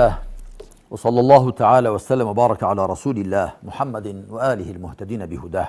الله وصلى الله تعالى وسلم وبارك على رسول الله محمد وآله المهتدين بهداه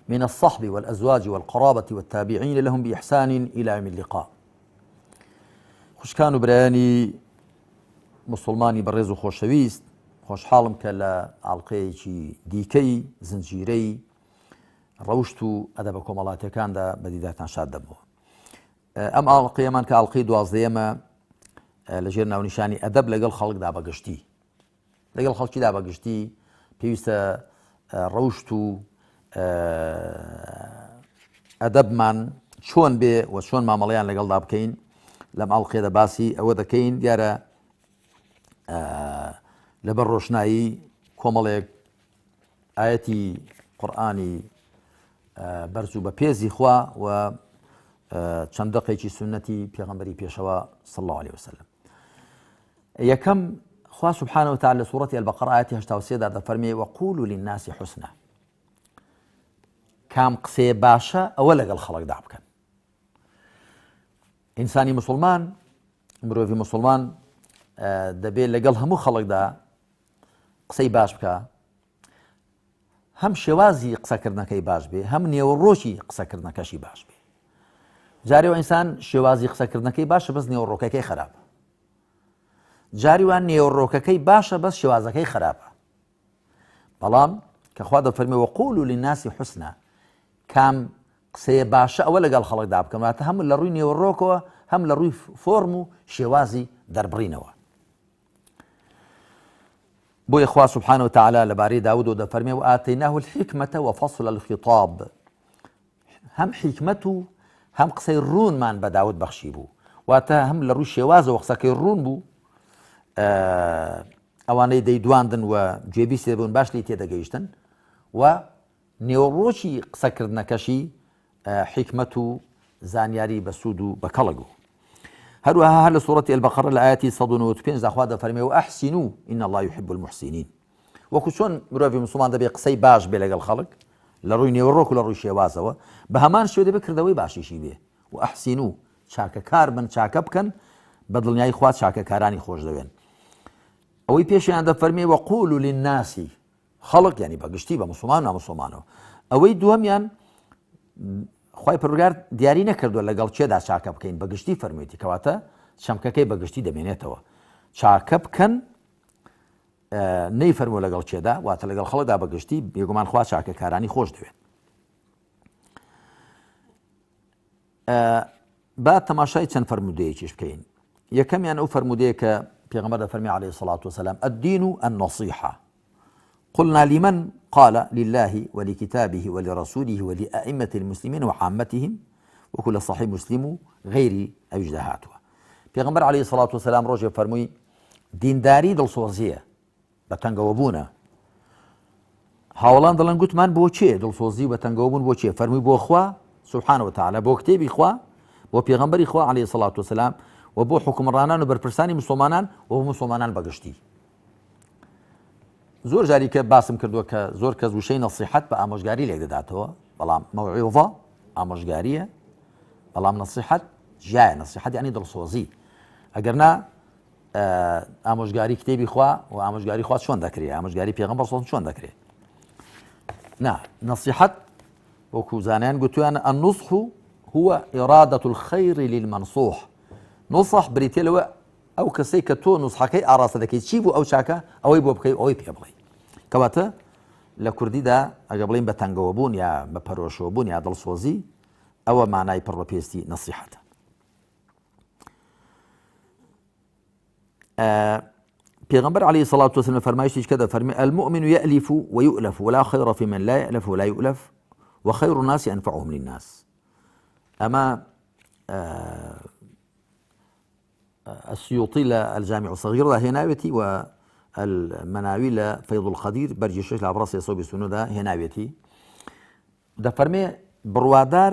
من الصحب والأزواج والقرابة والتابعين لهم بإحسان إلى يوم اللقاء. خوشکان و برایانی مسلمانی بەڕێز و خۆشەویست، خۆشحاڵم کە لە ئاڵلقەیەکی دیکەی زنجیرەی ڕەوشت و ئەدەبە کۆمەڵاتیەکاندا بەدیداتان شاد دەبەوە. ئەم ئاڵلقەیەمان کە ئاڵلقەی 12ەمە لەژێر ناونیشانی ئەدەب لەگەڵ خەڵکدا بەگشتی، لەگەڵ خەڵکیدا بەگشتی پێویستە ڕەوشت و ئەدەبمان چۆن بێ و چۆن مامەڵەیان لەگەڵدا بکەین. لەم ئاڵلقەیەدا باسی ئەوە دەکەین دیارە لەبەر ڕۆشنایی کۆمەڵێک ئاەتی قورئانی بەرز و بە پێزی خوا و چەند دەقێکی سنەتی پێغەمبەری پێشەوە صلی الله عليه وسلم. یەکەم خوا سبحانه وتعالى لە سوورەتی البەقەرە ئاەتی 83 دا دەفەرمێ وەقولوا للناس حسنا، کام قسەیە باشە ئەوە لەگەڵ خەڵکدا بکەن. ئینسانی مسلمان، مرۆڤی مسلمان دەبێت لەگەڵ هەموو خەڵکدا قسەی باش بکە، هەم شێوازی قسەکردنەکەی باش بێ، هەم نێوەڕۆژی قسەکردنەکەشی باش بێ. جارێوە ئینسان شێوازی قسەکردنەکەی باشە بەس نێوەڕۆکەکەی خراپە، جاریوان نێوەڕۆکەکەی باشە بەس شێوازەکەی خراپە. بەڵام کە خوا دەفەرمێ وەقولوا للناس حسنا، کام قسەیە باشە ئەوە لەگەڵ خەڵکدا بکەن، واتە هەم لە ڕووی نێوەڕۆکەوە هەم لە ڕووی فۆرم و شێوازی دەربڕینەوە. بۆیە خوا سبحانه وتعالى لەبارەی داود دەفەرمێ وآتەیناه الحکمة وفصل الخطاب، هەم حیکمەت و هەم قسەی ڕوونمان بە داود بەخشی بوو، واتە هەم لە ڕووی شێوازەوە قسەکەی ڕوون بوو، ئەوانەی دەیدواندن و گوێبیست بوون باش لی تێدەگەیشتن، و نێوەڕۆکی قسەکردنەکەشی حیکمەت و زانیاری بەسوود و بەکەڵک بوو. هەروەها هەر لە سوورەتی البەقەرە لە ئاەتی 195 دا خوا دەفەرمێ وأحسنوا إن الله يحب المحسنين. وەکو چۆن مرۆڤی مسلمان دەبێت قسەی باش بێ لەگەڵ خەڵک لە ڕووی نێوەڕۆک و لە ڕووی شێوازەوە، بە هەمان شێوە دەبێت کردەوەی باشیشی بێ. وأحسنوا، چاکەکار بن، چاکە بکەن، بە دڵنیایی خوا چاکەکارانی خۆش دەوێن. ئەوەی پێشیان دەفەرمێ وەقولوا للناس، خەڵک یعنی بەگشتی بە مسلمان و نامسلمانەوە. ئەوەی دووەمیان خوای پەروەردگار دیاری نەکردووە لەگەڵ چێدا چاکە بکەین، بەگشتی فەرموویەتی، کەواتە چەمکەکەی بەگشتی دەمێنێتەوە. چاکە بکەن نەیفەرمووە لەگەڵ چێدا، واتە لەگەڵ خەڵکدا بەگشتی بێگومان خوا چاکەکارانی خۆش دەوێت. با تەماشای چەند فەرموودەیەکیش بکەین. یەکەمیان ئەو فەرموودەیە کە پێغەمبەر دەفەرمێ عليه الصلاة والسلام الدين النصيحة. قلنا لمن؟ قال لله ولكتابه ولرسوله ولأئمة المسلمين وعامتهم وكل صحيح مسلم غير أجدهاتها. پیغمبر عليه الصلاة والسلام روجه فرموي دینداری دڵسۆزیە بە تەنگەوەبوونە. هاوڵان دەڵێن گوتمان بۆ چێ دڵسۆزی بە تەنگەوەبوون بۆ چێ؟ فەرمووی بۆ خوا سبحانه وتعالى، بۆ کتێبی خوا، بۆ پێغەمبەری خوا عليه الصلاة والسلام، و بۆ حکومڕانان و بەرپرسانی مسلمانان و بۆ مسلمانان بەگشتی. زۆر جاری کە باسم کردووە کە زۆر کەس وشەی نەسیحەت بە ئامۆژگاری لێک دەداتەوە، بەڵام مەوعیظە ئامۆژگاریە، بەڵام نەسیحەت ژایە. نەسیحەت یعنی دڵسۆزی. ئەگەرنا ئامۆژگاری کتێبی خوا و ئامۆژگاری خوا چۆن دەکرێت؟ ئامۆژگاری پێغەمبەر چۆن دەکرێت؟ نا، نەسیحەت وەکو زانایان گوتویان النصح هو إرادة الخير للمنصوح. نصح بریتێ لەوە ئەو کەسەی کە تۆ نوسحەکەی ئاڕاستە دەکەیت چی بوو ئەو چاکە ئەوەی بۆ بکەی ئەوەی پێ بڵێ. کەواتە لە کوردیدا ئەگە بڵین بە تەنگەوەبوون یا بە پەرۆشەوەبوون یا دڵسۆزی، ئەوە مانای پڕبەپێستی نەسیحەتە. پێغەمبەر عليه الصلاة والسلام فەرمایشتێکی کە دەفەرمێ المؤمن يألف ويؤلف ولا خير في من لا يألف ولا يؤلف وخير الناس أنفعهم للناس. ئەمە السيوطي الجامع الصغير ده هناويتي، والمناوي لفيض الخدير برجي الشيخ العبراسي يصوب السنو ده هناويتي. ده فرمي بروادار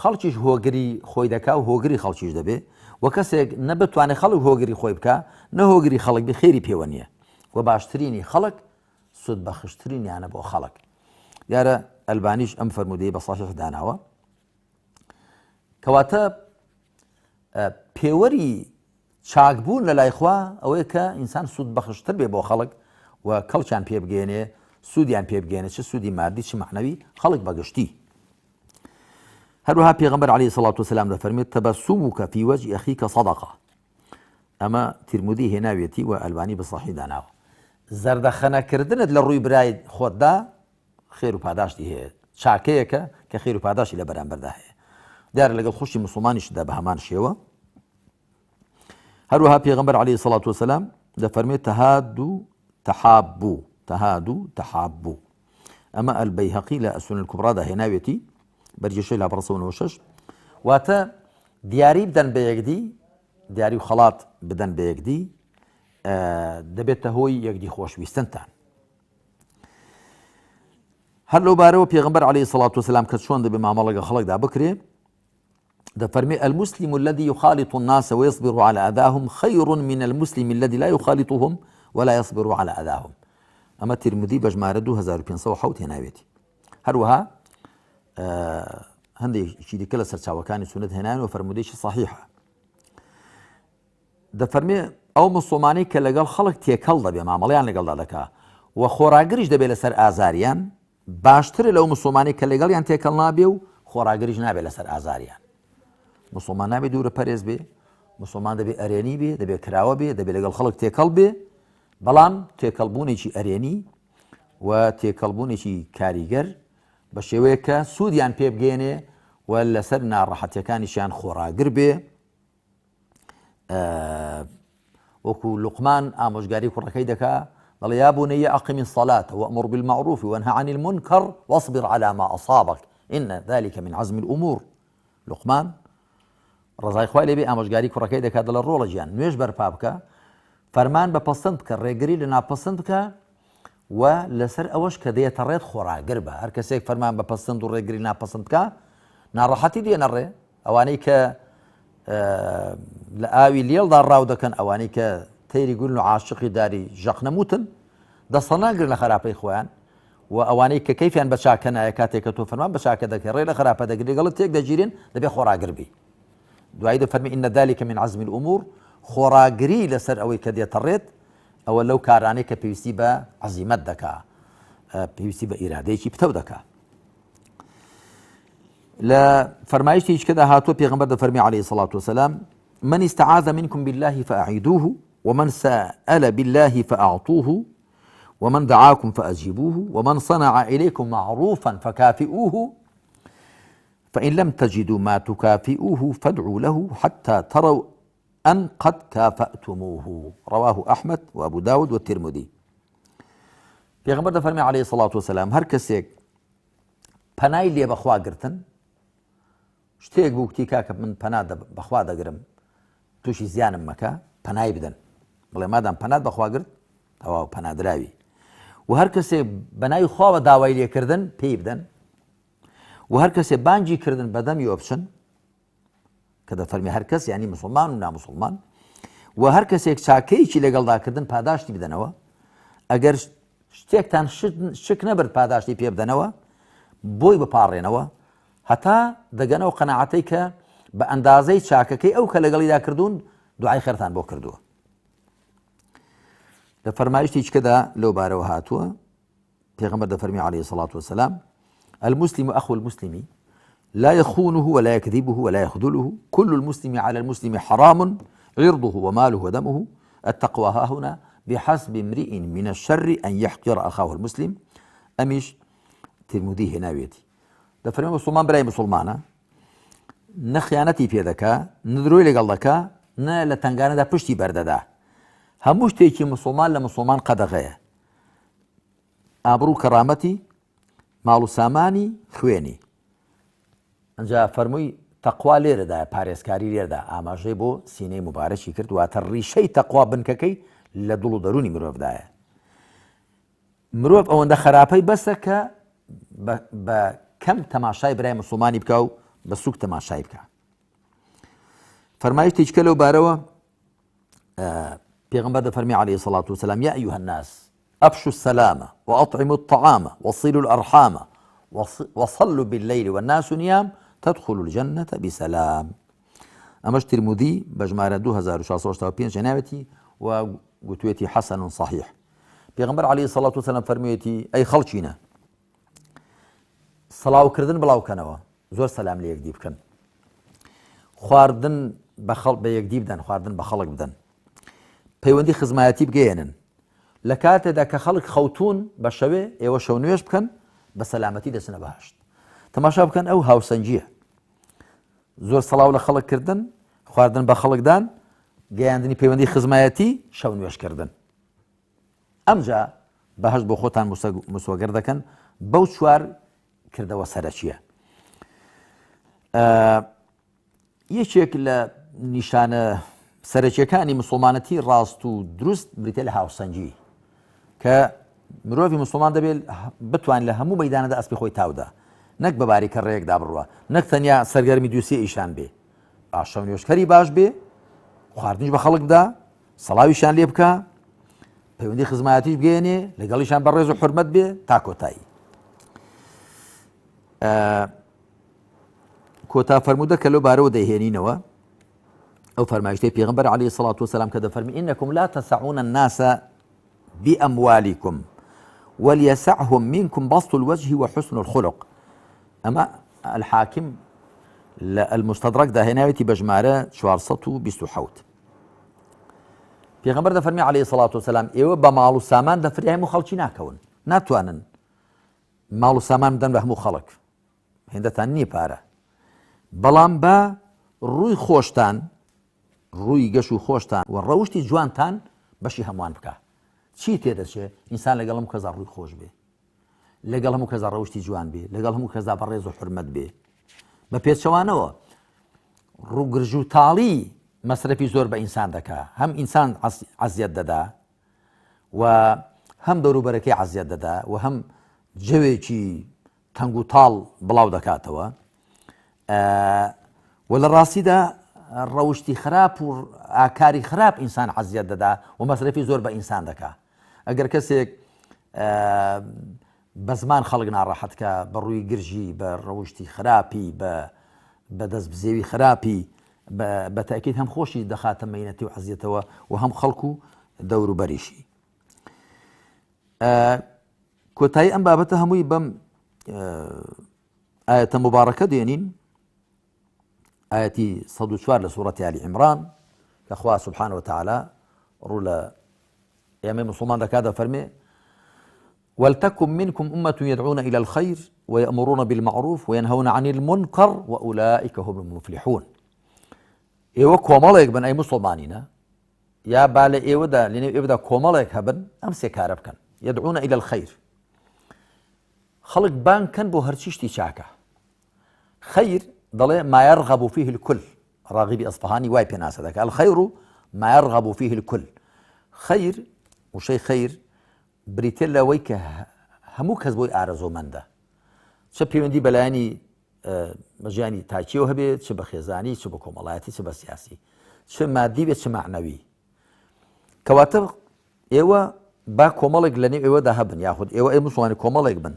خەڵکیش هۆگری خۆی دەکا و هۆگری خەڵکیش دەبێ، و کەسێک نەبتوانێت خەڵک هۆگری خۆی بکە، نەهۆگری خەڵک بێ خێری پێوە نییە، و باشترینی خەڵک سود بەخشترینیانە بۆ خەڵک. دیارە ئەلبانیش ئەم فەرموودەی بە ساحیح داناوە، کەواتە پێوەری چاکبوون لە لایخوا ئەوەیە کە ئینسان سوود بەخشتر بێ بۆ خەڵک و کەڵکیان پێ بگەێنێ سوودیان پێ بگەێنێ چ سوودی مادی چ معنەوی خەڵک بەگشتی. هەروەها پێغەمبەر عەلەیهی سەڵات وسەلام دەفەرمێت تەبەسسوموکە فی وەجهی ئەخیکە صەدەقە. ئەمە تیرمودی هێناوێتی و ئەلبانی بە سەحیح داناوە. زەردەخەنەکردنت لە ڕووی برای خۆتدا خێر و پاداشتی هەیە، چاکەیەکە کە خێر و پاداشتی لە بەرامبەردا هەیە. دیارە لەگەڵ خوشی مسلمانیشدا بە هەمان شێوە. هەروەها پێغەمبەر عەلەیهی سەڵات وسەلام دەفەرمێت تەهادوا تەحابوا. ئەمە ئەلبەیهەقی لە ئەسنن الکوبڕادا هێناوێتی بەرجێشەی لا 196 واتە دیاری بدەن بە یەکدی، دیاری و خەڵات بدەن بە یەکدی دەبێتە هۆی یەکدی خۆشویستنتان. هەر لەو بارەوە پێغەمبەر عەلەیهی سەڵات وسەلام کە چۆن دەبێ مامەڵە لەگەڵ خەڵکدا بکرێ دەفەرمێ المسلم الذي يخالط الناس ويصبر على أذاهم خير من المسلم الذي لا يخالطهم ولا يصبر على أذاهم. ئەمە تیرمودی بە ژمارە 2507 هێناوێتی. هەروەها هەندێکی دیکە لە سەرچاوەکانی سونەت هێناوێت و فەرمودەیەکی صحیحە. دەفەرمێ ئەو مسلمانەی کە لەگەڵ خەڵک تێکەڵ دەبێ مامەڵەیان لەگەڵدا دەکا و خۆراگریش دەبێت لەسەر ئازاریان باشترە لەو مسلمانەی کە لەگەڵیان تێکەڵ نابێ و خۆراگریش نابێت لەسەر ئازاریان. مسلمان نابێت دوورە پەرێز بێ، مسلمان دەبێت ئەرێنی بێ، دەبێت کراوە بێ، دەبێت لەگەڵ خەڵک تێکەڵ بێ، بەڵام تێکەڵبوونێکی ئەرێنی و تێکەڵبوونێکی کاریگەر بە شێوەیە کە سوودیان پێ بگەێنێ و لەسەر ناڕەحەتیەکانیشیان خۆراگر بێ. وەکو لوقمان ئامۆژگاری کوڕەکەی دەکا دەڵێ یا بونەیە ئەقیمی الصەلاة وأمر بالمعروف وانهە عن المنکر واصبر على ما أصابك إن ذلك من عزم الأمور. لوقمان ڕزای خوای لێبێ ئامۆژگاری کوڕەکەی دەکا دەڵێ ڕۆڵە گیان نوێژ بەرپا بکە، فەرمان بە پەسەند بکە، ڕێگری لە ناپەسەند بکە و لەسەر ئەوەش کە دێتە ڕێت خۆراگر بە. هەر کەسێک فەرمان بە پەسەند و ڕێگری ناپەسەند بکە ناڕەحەتی دێنە ڕێ. ئەوانەی کە لە ئاوی لێڵدا ڕاو دەکەن، ئەوانەی کە تەیری گولن و عاشقی داری ژەق نەموتن دەستە ناگرن لە خراپەی خۆیان و ئەوانەی کە کەیفیان بە چاکە نایە کاتێک کە تۆ فەرمان بە چاکە دەکەی ڕێ لە خراپە دەگری لەگەڵت تێک دەگیرێن دەبێ خۆراگر بی. دوایی دەفەرمێ ئین ذلك من عزم الأمور. خۆراگری لەسەر ئەوەی کە دێتە ڕێت ئەوە لەو کارانەی کە پێویستی بە عەزیمەت دەکا، پێویستی بە ئیرادەیەکی پتە دەکا. لە فەرمایشتی هیچکەدا هاتووە پێغەمبەر دەفەرمێ عەلەیهی سەڵات وسەلام من استعاذ منكم بالله فأعيذوه ومن سأل بالله فأعطوه ومن دعاكم فأجيبوه ومن صنع إليكم معروفا فكافئوه فإن لم تجدوا ما تكافئوه فادعوا له حتى تروا أن قد كافأتموه. رواه أحمد وأبو داود والترمذي. پێغەمبەر دەفەرمێ عەلەیهی سەڵات وسەلام هەر کەسێک پەنای لێ بەخوا گرتن، شتێک بوو کتی کاکە من پەنا بەخوا دەگرم تووشی زیانم مەکە، پەنای بدەن. بڵێ مادام پەنات بەخوا گرت تەواو پەنادراوی. و هەر کەسێک بەناوی خواوە داوای لێکردن پێی بدەن و هەر کەسێ بانگی کردن بەدەمی ئەو بچن کە دەفەرمێ هەر کەس یعنی مسلمان و نامسلمان و هەر کەسێک چاکەیەکی لەگەڵداکردن پاداشتی بدەنەوە. ئەگەر شتێکتان شک نەبرد پاداشتی پێ بدەنەوە بۆی بپاڕێنەوە هەتا دەگەنەوە قەناعەتەی کە بە ئەندازەی چاکەکەی ئەو کە لەگەڵیدا کردوون دوعای خێرتان بۆ کردووە. لە فەرمایشتی هیچکەدا لەو بارەوە هاتووە پێغەمبەر دەفەرمێ عەلەیهی سەڵات وسەلام المسلم أخو المسلم لا يخونه ولا يكذبه ولا يخذله كل المسلم على المسلم حرام عرضه وماله ودمه التقوى ها هنا بحسب امرئ من الشر أن يحقر أخاه المسلم. أميش ترمذي هناويتي دەفەرمێ مسلمان برای مسلمانە نەخیانەتی پێ دەکا، نەدرۆی لەگەڵ دەکا، نە لە تنگانەدا پشتی بەردەدا. هەموو شتێکی مسلمان لە مسلمان قەدەغەیە، ئابڕوو کەرامەتی ماڵ و سامانی خوێنی. ئەنجا فەرمووی تەقوا لێرەدایە، پارێزکاری لێرەدا ئاماژەی بۆ سینەی مبارەکی کرد واتە ڕیشەی تەقوا بنکەکەی لە دڵ و دەرونی مرۆڤدایە. مرۆڤ ئەوەندە خراپەی بەسە کە بە کەم تەماشای برای مسلمانی بکە و بە سوک تەماشای بکە. فەرمایشتی هیچکە لەو بارەوە پێغەمبەر دەفەرمێ عەلەیهی سەڵات وسەلام یا ئەیوهە الناس أفشوا السلام وأطعموا الطعام وصلوا الأرحام وصلوا بالليل والناس نيام تدخلوا الجنة بسلام. ئەمەش ترمودی بە ژمارە 2685 ناوێتی و گوتوێتی حەسەن صحیح. پێغەمبەر عەلەیهی سەڵات وسەلام فەرموویەتی ئەی خەڵکینە سەڵاوکردن بڵاوکەنەوە، زۆر سەلام لە یەکدی بکەن، خواردن بە یەکدی بدەن، خواردن بە خەڵک بدەن، پەیوەندی خزمایەتی بگەێنن، لە کاتێکدا کە خەڵک خەوتون بە شەوێ ئێوە شەو نوێژ بکەن بە سەلامەتی دەچنە بەهەشت. تەماشا بکەن ئەو هاوسەنجیە، زۆر سەڵاو لە خەڵککردن، خواردن بە خەڵکدان، گەیاندنی پەیوەندی خزمایەتی، شەو نوێشکردن. ئەمجا بەهەشت بۆ خۆتان مسوەگەر دەکەن بەو چوار کردەوە سەرەکیە. یەکێک لە نیشانە سەرەکیەکانی مسلمانەتی ڕاست و دروست بریتە لە هاوسەنجی، کە مرۆڤی مسلمان دەبێت بتوان لە هەموو مەیدانەدا ئەسپی خۆی تاودا، نەک بە باریکە ڕێیەکدا بڕوە، نەک تەنیا سەرگەرمی دووسێ ئیشان بێ، شەو نوێژکەری باش بێ، خواردنیش بە خەڵک بدا، سەڵاویشان لێ بکە، پەیوەندی خزمایەتیش بگەێنێ، لەگەڵیشان بە ڕێز و حورمەت بێ تا کۆتایی. کۆتا فەرموودە کە لەو بارەوە دەیهێنینەوە ئەو فەرمایشتەی پێغەمبەر عەلەیهی سەڵات وسەلام کە دەفەرمی ئینەکم لا تەسعون الناس بأموالكم وليسعهم منكم بسط الوجه وحسن الخلق. ئەمە الحاکم لە المستدرک داهێناوێتی بە ژمارە 427. پێغەمبەر دەفەرمی عەلەیهی سەڵات وسەلام ئێوە بە ماڵ و سامان دەفرێ هەموو خەڵکی ناکەون، ناتوانن ماڵ و سامان بدەن بە هەموو خەڵک، هێندەتان نییە پارە، بەڵام بە ڕووی خۆشتان، ڕووی گەش و خۆشتان و ڕەوشتی جوانتان بەشی هەمووان بکە. چی تێدەچێت؟ ئینسان لەگەڵ هەموو کەسا ڕووی خۆش بێ، لەگەڵ هەموو کەسا ڕەوشتی جوان بێ، لەگەڵ هەموو کەسا بە ڕێز و حورمەت بێ، بە پێچەوانەوە ڕووگرژ و تاڵی مەسرەفی زۆر بە ئینسان دەکا، هەم ئینسان عەزیەت دەدا و هەم دەوروبەرەکەی عەزیەت دەدا و هەم جەوێکی تەنگ و تاڵ بڵاو دەکاتەوە و لە ڕاستیدا ڕەوشتی خراپ و ئاکاری خراپ ئینسان عەزیەت دەدا و مەسرەفی زۆر بە ئینسان دەکا. ئەگەر کەسێک بە زمان خەڵک ناڕەحەتکە، بە ڕووی گرژی، بە ڕەوشتی خراپی، بە دەست بزێوی خراپی، بە تاکید هەم خۆشی دەخاتە مەینەتی و عەزیەتەوە و هەم خەڵکو دەوروبەریشی. کۆتایی ئەم بابەتە هەمووی بەم ئاەتە مبارەکە دێنین، ئاەتی 104 لە سوورەتی ئالی عیمران کە خوا سوبحانه وتعالى ڕوو لە ئێمەی مسلمان دەکات دەفەرمێ ولتكن منكم أمة يدعون إلى الخير ويأمرون بالمعروف وينهون عن المنكر وأولئك هم المفلحون. ئێوە کۆمەڵێک بن ئەی مسلمانینە، یا با لە ئێوەدا لەنێو ئێوەدا کۆمەڵێک هەبن ئەم سێ کارە بکەن. يدعون إلى الخير، خەڵک بانگ کەن بۆ هەرچی شتی چاکە. خەیر دەڵێ ما يرغب فيه الكل، ڕاغیبی ئەسفەهانی وای پێناسە دەکات الخەیر ما يرغب فيه الكل. خەیر وشەی خەیر بریتێ لەوەی کە هەموو کەس بۆی ئارەزۆمەندە، چ پەیوەندی بەلایانی ژیانی تاکیەوە هەبێت، چ بە خێزانی، چ بە کۆمەڵایەتی، چ بە سیاسی، چ مادی بێت، چ معنەوی. کەواتە ئێوە با کۆمەڵێک لەنێو ئێوەدا هەبن، یاخود ئێوە ئەی مسلمانی کۆمەڵێک بن،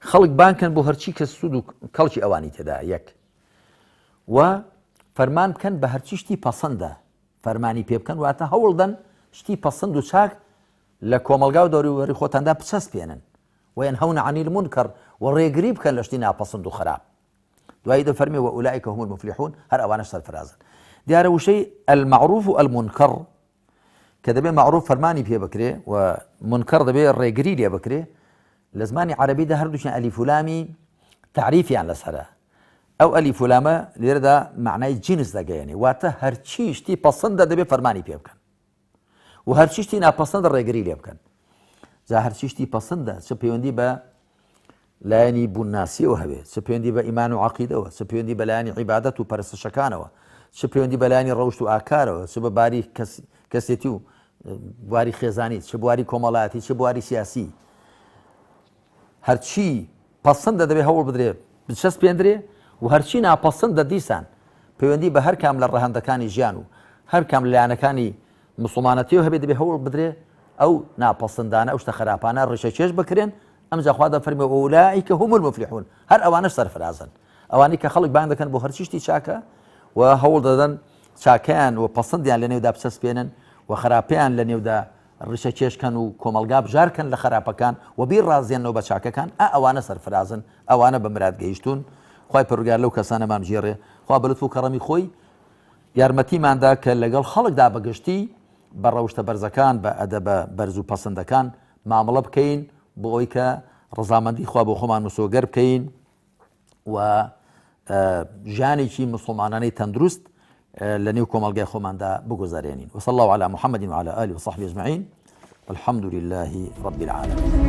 خەڵک بانکەن بۆ هەرچی کە سوود و کەڵکی ئەوانی تێدا یەک، و فەرمان بکەن بە هەرچی شتی پەسەندە، فەرمانی پێ بکەن، واتە هەوڵدەن شتی پەسەند و چاک لە کۆمەلگا و دەوروبەری خۆتاندا بچەسپێنن، وينهون عن المنكر و ڕێگری بکەن لە شتی ناپەسەند و خراپ. دوایی دەفەرمێ وأولئك هم المفلحون، هەر ئەوانەش سەرفرازن. دیارە وشەی المعروف و المنکر کە دەبێ معروف فەرمانی پێ بکرێ و منکر دەبێ ڕێگری لێ بکرێ، لە زمانی عەرەبیدا هەردووچیان ئەلیف و لامی تعریفیان لەسەرە. ئەو ئەلیف و لامە لێرەدا معنای جنس دەگەیەنێ، واتە هەرچی شتی پەسەندە دەبێ فەرمانی پێ بکەن و هەرچی شتی ناپەسەندە ڕێگری لێ بکەن. جا هەرچی شتی پەسەندە، چ پەیوەندی بە لایەنی بووناسیەوە هەبێت، چ پەیوەندی بە ئیمان و عەقیدەوە، چ پەیوەندی بە لایەنی عیبادەت و پەرستشەکانەوە، چ پەیوەندی بە لایەنی ڕەوشت و ئاکارەوە، چ بە باری کەسێتی و بواری خێزانی، چ بواری کۆمەڵایەتی، چ بواری سیاسی، هەرچی پەسەندە دەبێ هەوڵ بدرێ بچەسپ پێندرێ و هەرچی ناپەسەندە دیسان پەیوەندی بە هەر کام لە ڕەهەندەکانی ژیان و هەر کام لە لایەنەکانی مسلمانەتیەوە هەبێت دەبێ هەوڵ بدرێ ئەو ناپەسەندانە ئەو شتە خراپانە ڕێشەکێش بکرێن. ئەمجا خوا دەفەرمێ وأولئك هم المفلحون، هەر ئەوانەش سەرفرازن، ئەوانەی کە خەڵک بانگ دەکەن بۆ هەرچی شتی چاکە و هەوڵ دەدەن چاکیان و پەسەندیان لە نێودا بچەسپێنن و خراپیان لە نێودا ڕشە کێشکەن و کۆمەلگا بژارکەن لە خراپەکان و بیر ڕازیێنەوە بە چاکەکان ئەوانە سەرفرازن ئەوانە بە مراد گەیشتون خی پرگار لەو کەسانەمان ژێڕێ خوا بەلوتف و کەڕەمی خۆی یارمەتیماندا کە لەگەڵ خەڵکدا بەگشتی بە ڕەوشتە بەرزەکان بە ئەدەبە بەرز و پەسەندەکان مامەڵە بکەین بۆ ئەوی کە ڕزامەندی خوا بۆ خۆمان مسۆگەر بکەین و ژانێکی مسلمانانەی تەندروست لە نێو کۆمەڵگای خۆماندا بگوزارێنین وصلى الله على محمد وعلى آله وصحبه أجمعين والحمد لله رب العالمين